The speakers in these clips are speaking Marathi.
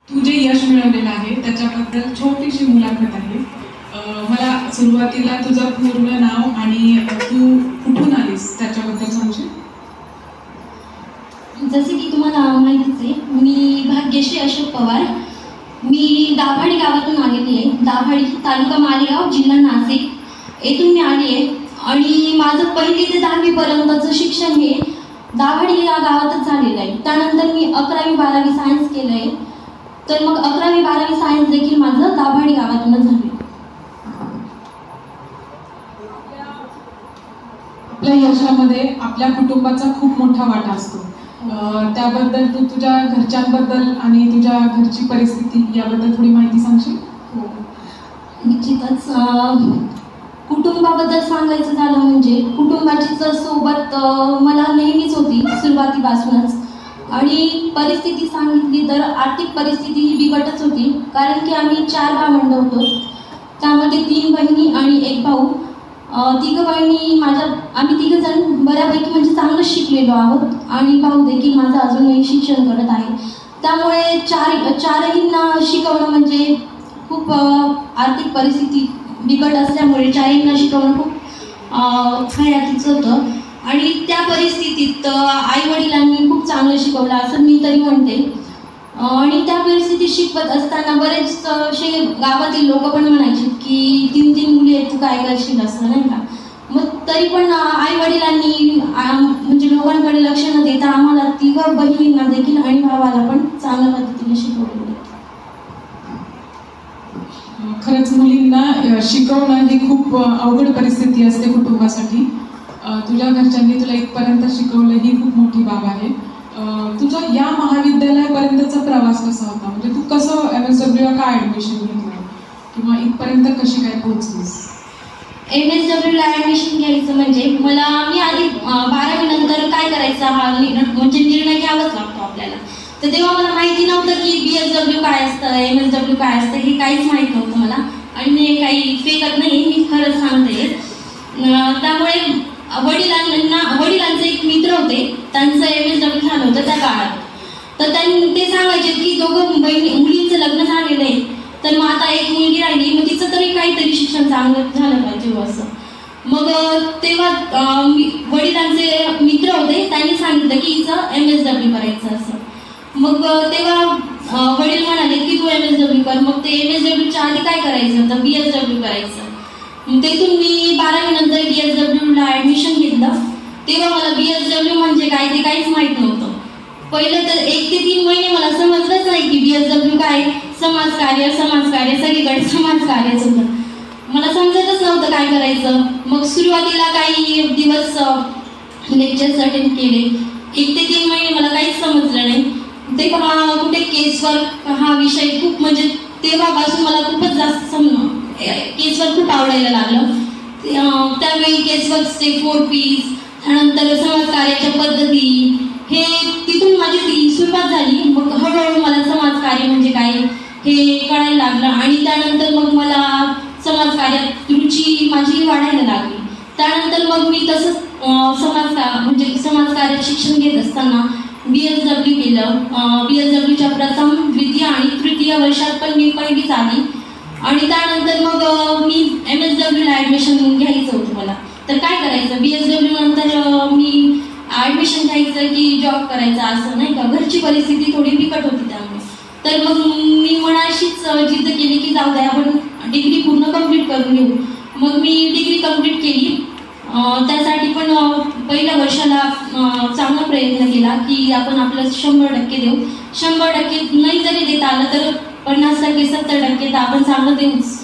तू जे यश मिळवलेलं आहे त्याच्याबद्दल छोटीशी मुलाखत आहे. मला सुरुवातीला तुझं पूर्ण नाव आणि तू कुठून आलीस त्याच्याबद्दल सांगशील? जसे की तुम्हाला माहितीच आहे, मी भाग्यश्री अशोक पवार. मी दाभाडी गावातून आलेली आहे. दाभाडी तालुका मालेगाव, जिल्हा नाशिक येथून मी आली आहे. आणि माझं 1ली ते 10वी पर्यंतचं शिक्षण हे दाभाडी या गावातच झालेलं आहे. त्यानंतर मी 11वी 12वी सायन्स केलं आहे. तर मग 11वी 12वी सायन्स देखील माझं दाभाडी गावातूनच झालं. आपल्या यशामध्ये आपल्या कुटुंबाचा खूप मोठा वाटा असतो. त्याबद्दल तू तुझ्या घरच्यांबद्दल आणि तुझ्या घरची परिस्थिती याबद्दल थोडी माहिती सांगशील? हो, निश्चितच. कुटुंबाबद्दल सांगायचं झालं म्हणजे कुटुंबाची सोबत मला नेहमीच होती सुरुवातीपासूनच. आणि परिस्थिती सांगितली तर आर्थिक परिस्थिती ही बिकटच होती, कारण की आम्ही 4 भावंड होतो. त्यामध्ये 3 बहिणी आणि 1 भाऊ. 3 बहिणी आम्ही 3 जण बऱ्यापैकी म्हणजे चांगलंच शिकलेलो आहोत. आणि भाऊ देखील माझं अजूनही शिक्षण करत आहे. त्यामुळे चारहींना शिकवणं म्हणजे खूप आर्थिक परिस्थिती बिकट असल्यामुळे 4हींना शिकवणं खूप हयातीचं होतं. आणि त्या परिस्थितीत आईवडिलांनी खूप चांगलं शिकवलं असं मी तरी म्हणते. आणि त्या परिस्थितीत शिकवत असताना बरेच असे गावातील लोक पण म्हणायचे की 3 मुली आहेत, तू काय करशील असं, नाही का. मग तरी पण आईवडिलांनी म्हणजे लोकांकडे लक्ष न देता आम्हाला 3 बहिणींना देखील आणि भावाला पण चांगल्या पद्धतीने शिकवलं. खरंच मुलींना शिकवणं ही खूप अवघड परिस्थिती असते कुटुंबासाठी. तुझ्या घरच्यांनी तुला इथपर्यंत शिकवलं ही खूप मोठी बाब आहे. तुझा या महाविद्यालयापर्यंतचा प्रवास कसा होता? म्हणजे तू कसं MSW ला काय ॲडमिशन घेतलं किंवा इथपर्यंत कशी काय पोहोचलीस? MSW ला ॲडमिशन घ्यायचं म्हणजे मी आधी 12वी नंतर काय करायचं हा म्हणजे निर्णय घ्यावाच लागतो आपल्याला. तर तेव्हा मला माहिती नव्हतं की BSW काय असतं, MSW काय असतं, हे काहीच माहीत नव्हतं मला. आणि हे काही फेकत नाही, मी खरंच सांगते. त्यामुळे वडिलांचे एक मित्र होते, त्यांचं MSW झालं होतं त्या काळात. तर ते सांगायचे की 2 मुलींचं लग्न झालेलं आहे, तर मग आता 1 मुलगी राहिली, मग तिचं तरी काहीतरी शिक्षण चांगलं झालं पाहिजे असं. मग तेव्हा वडिलांचे मित्र होते, त्यांनी सांगितलं की हिचं MSW करायचं असं. मग तेव्हा वडील म्हणाले की तू MSW कर. मग ते MSWच्या आधी काय करायचं तर BSW करायचं. तेथून मी 12वी नंतर BSW ला ॲडमिशन घेतलं. तेव्हा मला BSW म्हणजे काय ते काहीच माहीत नव्हतं. पहिलं तर 1 ते 3 महिने मला समजलंच नाही की BSW काय. समाजकार्य सगळीकडे समाजकार्यच होतं, मला समजतच नव्हतं काय करायचं. मग सुरुवातीला काही दिवस लेक्चर्स अटेंड केले. 1 ते 3 महिने मला काहीच समजलं नाही. तेव्हा कुठे केसवर्क हा विषय खूप म्हणजे तेव्हापासून मला खूपच जास्त केसवर्क खूप आवडायला लागलं. त्यावेळी केसवर्कचे 4 Ps, त्यानंतर समाजकार्याच्या पद्धती, हे तिथून माझी सुरुवात झाली. मग हळूहळू मला समाजकार्य म्हणजे काय हे कळायला लागलं. आणि त्यानंतर मग मला समाजकार्यात रुची माझी वाढायला लागली. त्यानंतर मग मी तसंच समाजकार्यात शिक्षण घेत असताना BSW केलं. BSWच्या प्रथम, द्वितीय आणि तृतीय वर्षात पण मी पहिलीच आली. आणि त्यानंतर मग मी MSW ला ॲडमिशन घ्यायचं होतं मला. तर काय करायचं, BSW नंतर मी ॲडमिशन घ्यायचं की जॉब करायचा असं, नाही का. घरची परिस्थिती थोडी बिकट होती त्यामुळे. तर मग मी मनाशीच जिद्द केली की जाऊ द्या, आपण डिग्री पूर्ण कंप्लीट करून घेऊ. मग मी डिग्री कंप्लीट केली. त्यासाठी पण पहिल्या वर्षाला चांगला प्रयत्न केला की आपण आपलं 100% देऊ. 100% नाही जरी देता आलं तर 50%, 70% तर आपण चांगलं देऊच.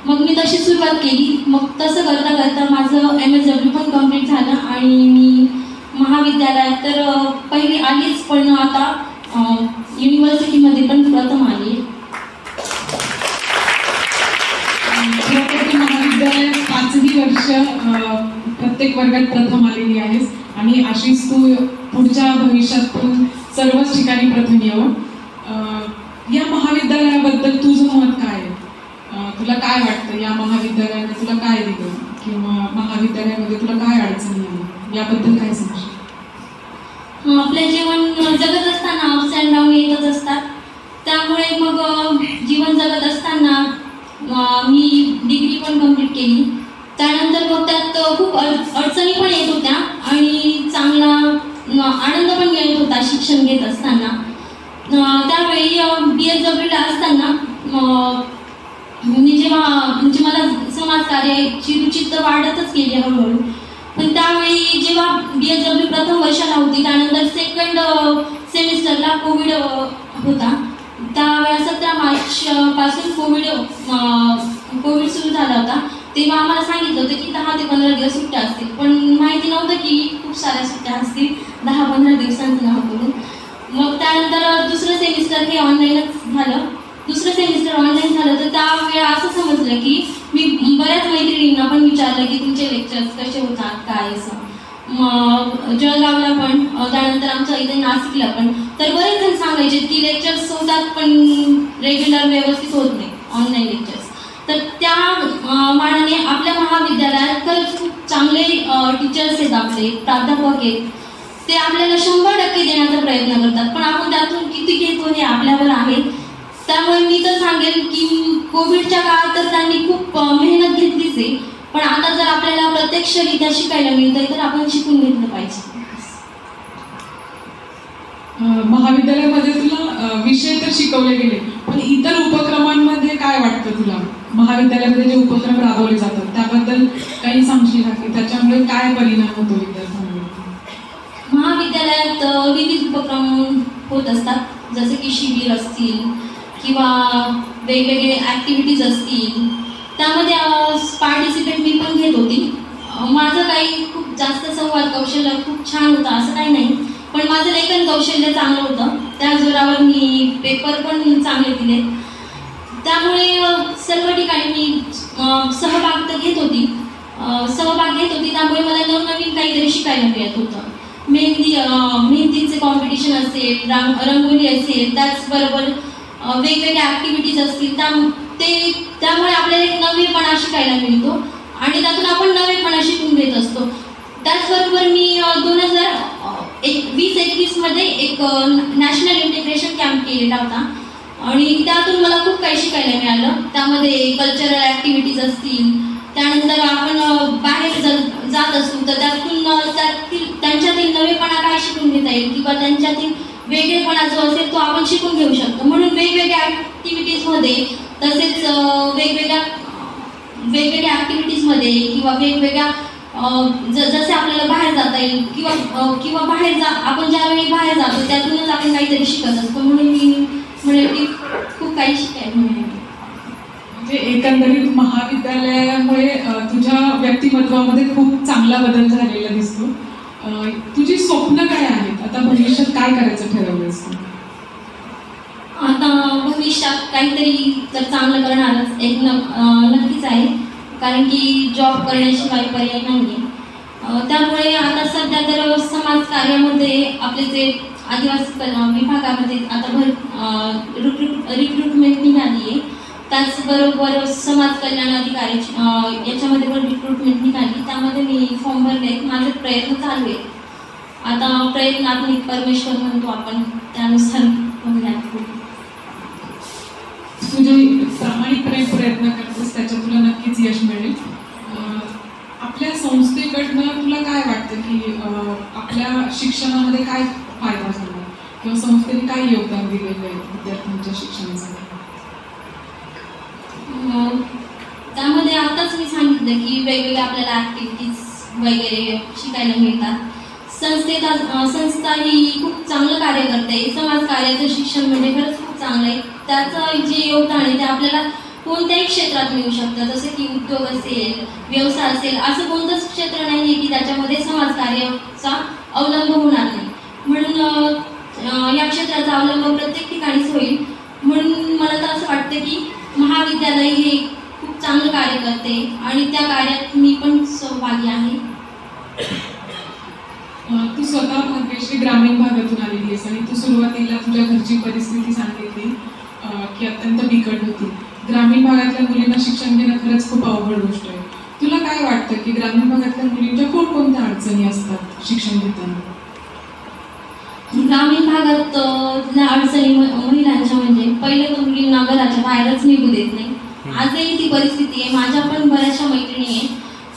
मग मी तशी सुरुवात केली. मग तसं करता करता माझं MSW पण कंप्लीट झालं. आणि मी महाविद्यालयात तर पहिली आलीच, पण आता युनिव्हर्सिटीमध्ये पण प्रथम आली. महाविद्यालयात 5ही वर्ष प्रत्येक वर्गात प्रथम आलेली आहेस आणि अशीच तू पुढच्या भविष्यात पण सर्वच ठिकाणी प्रथम यावं. या महाविद्यालयाबद्दल तुझं मत काय आहे? तुला काय वाटतं या महाविद्यालयाने तुला काय दिलं किंवा महाविद्यालयामध्ये तुला काय अडचणी आली याबद्दल काय सांगशील? आपले जीवन जगत असताना अप्स अँड डाऊन येतच असतात. त्या त्यामुळे मग जीवन जगत असताना मी डिग्री पण कंप्लीट केली. त्यानंतर मग त्यात खूप अडचणी पण येत होत्या आणि चांगला आनंद पण मिळत होता शिक्षण घेत असताना. त्यावेळी BSWला असताना म्हणजे मला समाजकार्याची रुची तर वाढतच गेली हळूहळू. पण त्यावेळी जेव्हा BSW प्रथम वर्षाला होती, त्यानंतर सेकंड सेमिस्टरला कोविड होता. त्यावेळेला 17 मार्च पासून कोविड सुरू झाला होता. तेव्हा आम्हाला सांगितलं होतं की 10 ते 15 दिवस सुट्ट्या असतील, पण माहिती नव्हतं की खूप साऱ्या सुट्ट्या असतील 10-15 दिवसांचं नाव करून. मग त्यानंतर दुसरं सेमिस्टर हे ऑनलाईनच झालं. दुसरं सेमिस्टर ऑनलाईन झालं तर त्यावेळेला असं समजलं की मी बऱ्याच मैत्रिणींना पण विचारलं की तुमचे लेक्चर्स कसे होतात काय असं. मग जळगावला पण, त्यानंतर आमच्या इथे नाशिकला पण, तर बरेच जण सांगायचे की लेक्चर्स होतात पण रेग्युलर व्यवस्थित होत नाही ऑनलाईन लेक्चर्स. तर त्या मानाने आपल्या महाविद्यालयात खरंच खूप चांगले टीचर्स आहेत, आपले प्राध्यापक आहेत. ते आपल्याला 100% देण्याचा प्रयत्न करतात, पण आपण त्यातून किती घेतो हे आपल्यावर आहे. त्यामुळे मी तर सांगेल की कोविडच्या काळात तर त्यांनी खूप मेहनत घेतलीच आहे, पण आता जर आपल्याला प्रत्यक्षरित्या शिकायला मिळतंय तर आपण शिकून घेतलं पाहिजे. महाविद्यालयामध्ये तुला विषय तर शिकवले गेले, पण इतर उपक्रमांमध्ये काय वाटतं तुला? महाविद्यालयामध्ये जे उपक्रम राबवले जातात त्याबद्दल काही सांगशील का की त्याच्यामुळे काय परिणाम होतो विद्यार्थ्यांवर? महाविद्यालयात विविध उपक्रम होत असतात, जसे की शिबिर असतील किंवा वेगवेगळे ॲक्टिव्हिटीज असतील. त्यामध्ये पार्टिसिपेट मी पण घेत होती. माझं काही खूप जास्त संवाद कौशल्य खूप छान होतं असं काही नाही, पण माझं लेखन कौशल्य चांगलं होतं. त्या जोरावर मी पेपर पण चांगले दिले. त्यामुळे सर्व ठिकाणी मी सहभाग घेत होती. त्यामुळे मला नवनवीन काहीतरी शिकायला मिळत होतं. मेहंदीचे कॉम्पिटिशन असेल, रंगोली असेल, त्याचबरोबर वेगवेगळ्या ॲक्टिव्हिटीज असतील, त्यामुळे आपल्याला एक नवीपणा शिकायला मिळतो आणि त्यातून आपण नवेपणा शिकून घेत असतो. त्याचबरोबर मी 2020-21 मध्ये एक नॅशनल इंटिग्रेशन कॅम्प केलेला होता आणि त्यातून मला खूप काही शिकायला मिळालं. त्यामध्ये कल्चरल ॲक्टिव्हिटीज असतील, त्यानंतर आपण बाहेर जात असू तर त्यांच्यातील नवेपणा काय शिकून घेता येईल किंवा त्यांच्यातील वेगळेपणा जो असेल तो आपण शिकून घेऊ शकतो. म्हणून वेगवेगळ्या ॲक्टिव्हिटीजमध्ये, तसेच वेगवेगळ्या ॲक्टिव्हिटीजमध्ये किंवा वेगवेगळ्या जसे आपल्याला बाहेर जाता येईल किंवा आपण ज्यावेळी बाहेर जातो त्यातूनच आपण काहीतरी शिकत असतो. म्हणून मी म्हणेल की खूप काही शिकायला मिळेल. म्हणजे एकंदरीत महाविद्यालयामुळे तुझ्या व्यक्तिमत्वामध्ये खूप चांगला बदल झालेला दिसतो. तुझी स्वप्न काय आहेत? आता भविष्यात काय करायचं ठरवलंस? आता भविष्यात काहीतरी तर चांगलं करणारच नक्कीच आहे, कारण की जॉब करण्याशिवाय पर्याय नाही. त्यामुळे आता सध्या तर समाज कार्यामध्ये आपले जे आदिवासी विभागामध्ये आता रिक्रुटमेंट निघाली आहे. त्याचबरोबर समाज कल्याण अधिकाऱ्याची याच्यामध्ये पण रिक्रुटमेंट निघाली. त्यामध्ये मी फॉर्म भरले. माझे प्रयत्न चालू आहेत. आता प्रयत्नात परमेश्वर म्हणतो आपण, त्यानुसार तुझे प्रामाणिकपणे प्रयत्न करतेस त्याच्यात तुला नक्कीच यश मिळेल. आपल्या संस्थेकडनं तुला काय वाटतं की आपल्या शिक्षणामध्ये काय फायदा झाला किंवा संस्थेने काय योगदान दिलेलं आहे विद्यार्थ्यांच्या शिक्षणासाठी? त्यामध्ये आताच मी सांगितलं की वेगवेगळ्या आपल्याला ॲक्टिव्हिटीज वगैरे शिकायला मिळतात. संस्था ही खूप चांगलं कार्य करते. समाज कार्याचं शिक्षण म्हणजे खरंच खूप चांगलं आहे. त्याचं जे योगदान आहे ते आपल्याला कोणत्याही क्षेत्रात मिळू शकतं, जसं की उद्योग असेल, व्यवसाय असेल. असं कोणतंच क्षेत्र नाही आहे की त्याच्यामध्ये समाजकार्याचा अवलंब होणार नाही. म्हणून या क्षेत्राचा अवलंब प्रत्येक ठिकाणीच होईल. म्हणून मला तर असं वाटतं की महाविद्यालय हे खूप चांगलं कार्य करते आणि त्या कार्यात मी पण सहभागी आहे. तू स्वतः भाग्यश्री ग्रामीण भागातून आलेली आहेस आणि तू सुरुवातीला तुझ्या घरची परिस्थिती सांगितली की अत्यंत बिकट होती. ग्रामीण भागातल्या मुलींना शिक्षण घेणं खरंच खूप अवघड गोष्ट आहे. तुला काय वाटतं की ग्रामीण भागातल्या मुलींच्या कोणकोणत्या अडचणी असतात शिक्षण घेताना? ग्रामीण भागात अडचणी महिलांच्या म्हणजे पहिले तर मुलींना घराच्या बाहेरच निघू देत नाही. आजही ती परिस्थिती आहे. माझ्या पण बऱ्याचशा मैत्रिणी आहे,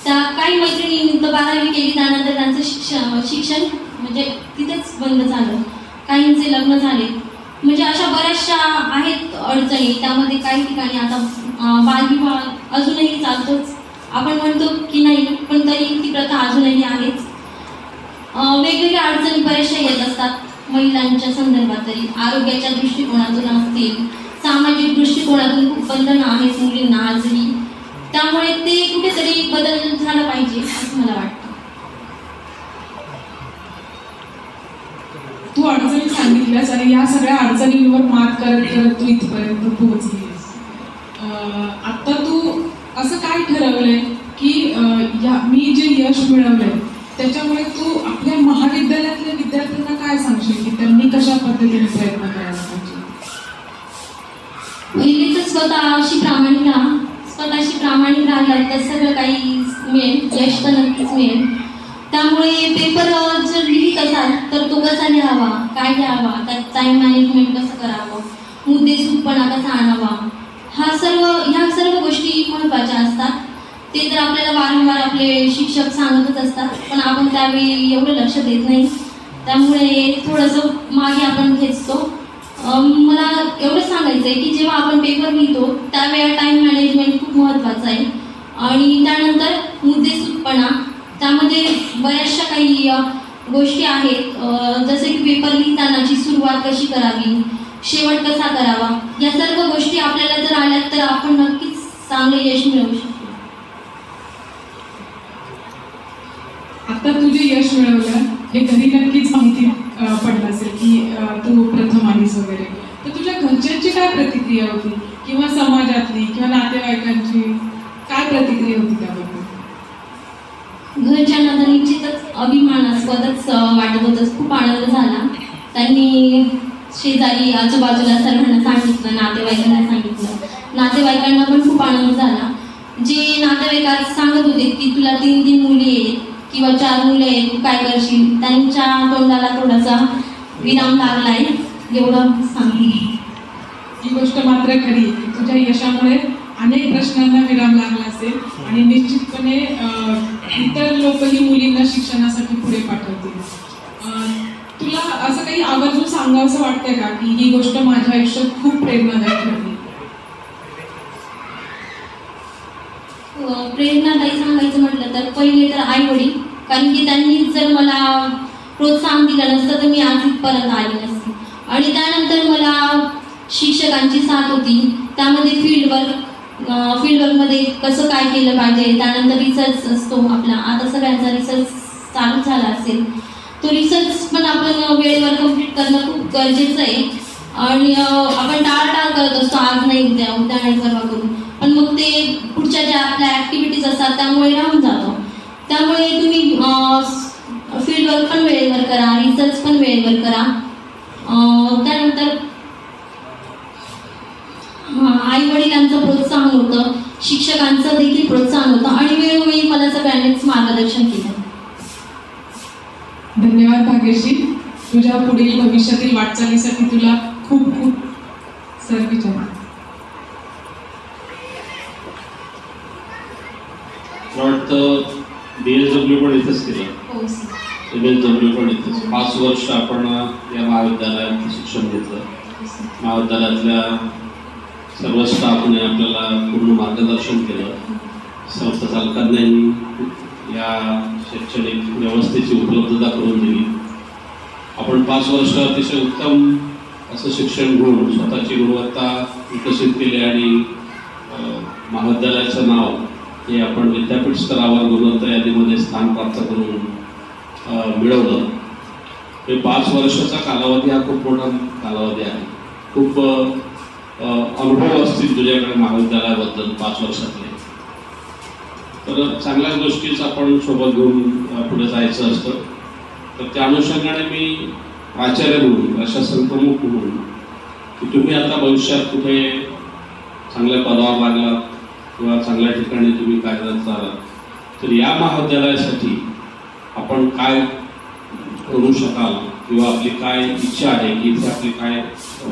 त्या काही मैत्रिणी 12वी केली त्यानंतर त्यांचं शिक्षण म्हणजे तिथेच बंद झालं, काहींचे लग्न झाले. म्हणजे अशा बऱ्याचशा आहेत अडचणी. त्यामध्ये काही ठिकाणी आता बालविवाह अजूनही चालतोच, आपण म्हणतो की नाही, पण तरी ती प्रथा अजूनही आहेच. वेगवेगळ्या अडचणी बऱ्याचशा येत असतात महिलांच्या संदर्भात. तरी आरोग्याच्या दृष्टिकोनातून असतील, सामाजिक दृष्टिकोनातून खूप बंधनं आहेत मुलींना आजही. त्यामुळे ते कुठेतरी बदल झाला पाहिजे असं मला वाटतं. तू अडचणी सांगितल्यास आणि या सगळ्या अडचणींवर मात करत करत तू इथपर्यंत पोहोचलीस. आता तू असं काय ठरवलंय की मी जे यश मिळवलंय त्याच्यामुळे तू आपल्या महाविद्यालयातल्या विद्यार्थ्यांना काय सांगशील की त्यांनी कशा पद्धतीने प्रयत्न करायला पाहिजे? पहिले तर स्वतःशी प्रामाणिक राहिला तर सगळं काही मिळेल, यश तर नक्कीच मिळेल. त्यामुळे पेपर जर लिहित असाल तर तो कसा लिहावा, काय लिहावा, त्यात टाईम मॅनेजमेंट कसं करावं, मुद्देसूदपणा कसा आणावा, ह्या सर्व गोष्टी महत्त्वाच्या असतात. ते तर आपल्याला वारंवार आपले शिक्षक सांगतच असतात, पण आपण त्यावेळी एवढं लक्ष देत नाही. त्यामुळे थोडंसं मागे आपण खेचतो. मला एवढं सांगायचं आहे की जेव्हा आपण पेपर लिहितो त्यावेळेला टाईम मॅनेजमेंट खूप महत्त्वाचं आहे. आणि त्यानंतर मुद्देसूदपणा, त्यामध्ये बऱ्याचशा काही गोष्टी आहेत, जसे की पेपर लिहितानाची सुरुवात कशी करावी, शेवट कसा करावा, या सर्व गोष्टी आपल्याला जर आल्यात तर आपण नक्कीच चांगले यश मिळवू शकतो. आता तू जे यश मिळवलं हे घरी नक्कीच माहिती पडलं असेल की तू प्रथम आलीस वगैरे, तर तुझ्या घरच्यांची काय प्रतिक्रिया होती किंवा समाजातली किंवा नातेवाईकांची काय प्रतिक्रिया होती त्याबद्दल? घरच्यांना तर निश्चितच अभिमानास्पदच वाटत होतं. खूप आनंद झाला. त्यांनी शेजारी आजूबाजूला सर्वांना सांगितलं, नातेवाईकांना सांगितलं. नातेवाईकांना पण खूप आनंद झाला. जे नातेवाईक सांगत होते की तुला 3 मुली आहेत किंवा 4 मुलं आहेत, तू काय करशील, त्यांच्या तोंडाला थोडासा विराम लागलाय, एवढं सांगते. ही गोष्ट मात्र खरी की तुझ्या यशामुळे अनेक प्रश्नांना विराम लागला असेल आणि निश्चितपणे इतर लोकही मुलींना शिक्षणासाठी पुढे पाठवतील. तुला असं काही आवर्जून सांगावंसं वाटतंय का की ही गोष्ट माझ्या आयुष्यात खूप प्रेरणादायी ठरली? प्रेरणादायी सांगायचं म्हटलं तर पहिले तर आई वडील, कारण की त्यांनी जर मला प्रोत्साहन दिलं नसतं तर मी आज इथपर्यंत आली नसते. आणि त्यानंतर मला शिक्षकांची साथ होती. त्यामध्ये फील्डवर्कमध्ये कसं काय केलं पाहिजे, त्यानंतर रिसर्च असतो आपला, आता सगळ्यांचा रिसर्च चालू झाला असेल, तो रिसर्च पण आपण वेळेवर कंप्लीट करणं खूप गरजेचं आहे. आणि आपण टाळाटाळ करत असतो, आज नाही उद्या नाही परवा करू, पण मग ते पुढच्या ज्या आपल्या ॲक्टिव्हिटीज असतात त्यामुळे राहून जातो. त्यामुळे तुम्ही फील्डवर्क पण वेळेवर करा, रिसर्च पण वेळेवर करा. त्यानंतर आई वडिलांचं प्रोत्साहन होतं, शिक्षकांचं देखील प्रोत्साहन होतं आणि वेळोवेळी मला सगळ्यांनीच मार्गदर्शन केलं. धन्यवाद भाग्यश्री. तुझ्या पुढील भविष्यातील वाटचालीसाठी तुला खूप खूप सर्विचार. वाटतं BSW पण इथंच केलं, MSW पण इथंच. 5 वर्ष आपण या महाविद्यालयात शिक्षण घेतलं. महाविद्यालयातल्या सर्व स्टाफने आपल्याला पूर्ण मार्गदर्शन केलं. संस्था चालकांनाही या शैक्षणिक व्यवस्थेची उपलब्धता करून दिली. आपण 5 वर्ष अतिशय उत्तम असं शिक्षण घेऊन स्वतःची गुणवत्ता विकसित केली आणि महाविद्यालयाचं नाव हे आपण विद्यापीठ स्तरावर गुणवत्ता यादीमध्ये स्थान प्राप्त करून मिळवलं. हे 5 वर्षाचा कालावधी हा खूप मोठा कालावधी आहे. खूप अनुभव असतील तुझ्याकडे महाविद्यालयाबद्दल 5 वर्षातले, तर चांगल्याच गोष्टीच आपण सोबत घेऊन पुढे जायचं असतं. तर त्या अनुषंगाने मी प्राचार्य म्हणून, प्रशासन प्रमुख म्हणून की तुम्ही आता भविष्यात कुठे चांगल्या पदावर लागलात किंवा चांगल्या ठिकाणी तुम्ही कार्यरत झालात, तर या महाविद्यालयासाठी आपण काय करू शकाल किंवा आपली काय इच्छा आहे की इथे आपली काय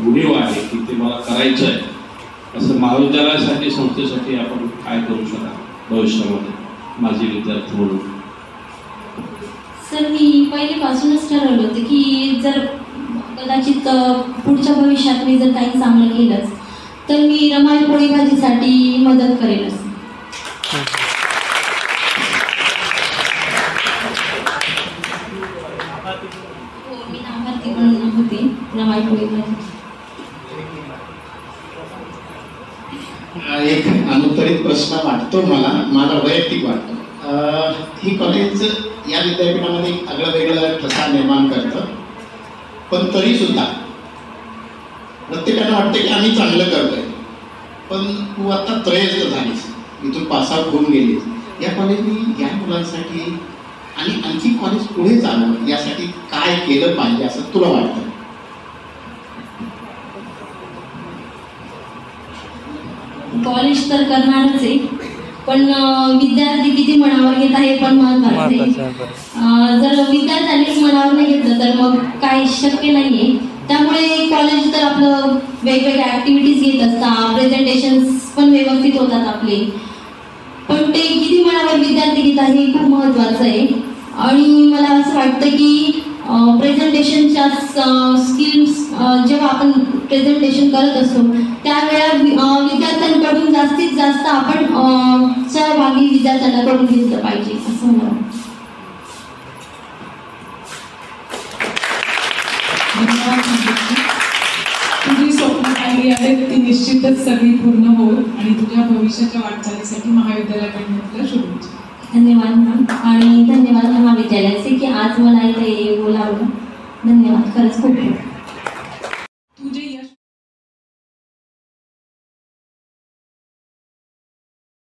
उणीव आहे की ते मला करायचं आहे, असं महाविद्यालयासाठी संस्थेसाठी आपण काय करू शकाल भविष्यामध्ये माझे विद्यार्थी म्हणून? सर, मी पहिल्यापासूनच ठरवलं होतं की जर कदाचित पुढच्या भविष्यात मी जर काही चांगलं केलंच तर मी रमाई पोळी भाजीसाठी मदत करेलच. हो, मी लाभार्थी पण होते रमाई पोळी भाजी. एक अनुत्तरित प्रश्न वाटतो मला वैयक्तिक वाटतो. ही कॉलेज या विद्यापीठामध्ये एक आगळं वेगळं ठसा निर्माण करतं, पण तरी सुद्धा प्रत्येकाला वाटतं की आम्ही चांगलं करतोय. पण तू आता त्रयस्थ झालीस, इथून पासआउट होऊन गेलीस. या कॉलेजनी या मुलांसाठी आणि आणखी कॉलेज पुढे चालवं यासाठी काय केलं पाहिजे असं तुला वाटतं? कॉलेज तर करणारच आहे, पण विद्यार्थी किती मनावर घेत आहे पण महत्त्वाचं आहे. जर विद्यार्थ्यांनीच मनावर नाही घेतलं तर मग काही शक्य नाही आहे. त्यामुळे कॉलेज तर आपलं वेगवेगळ्या ॲक्टिव्हिटीज घेत असतात, प्रेझेंटेशन्स पण व्यवस्थित होतात आपले, पण ते किती मनावर विद्यार्थी घेत आहे हे खूप महत्त्वाचं आहे. आणि मला असं वाटतं की प्रेझेंटेशनच्या स्किल्स जेव्हा आपण प्रेझेंटेशन करत असतो त्यावेळेला विद्यार्थ्यांकडून जास्तीत जास्त आपण सहभागी विद्यार्थ्यांना करून घेतलं पाहिजे असं मला वाटतं. तुझी स्वप्न काही आहेत ती निश्चितच सगळी पूर्ण होईल आणि तुझ्या भविष्याच्या वाटचालीसाठी महाविद्यालयाकडून तुला शुभेच्छा. धन्यवाद मॅम, आणि धन्यवाद महाविद्यालयाचे की आज मला इथे बोलावलं. धन्यवाद, खरंच खूप खूप.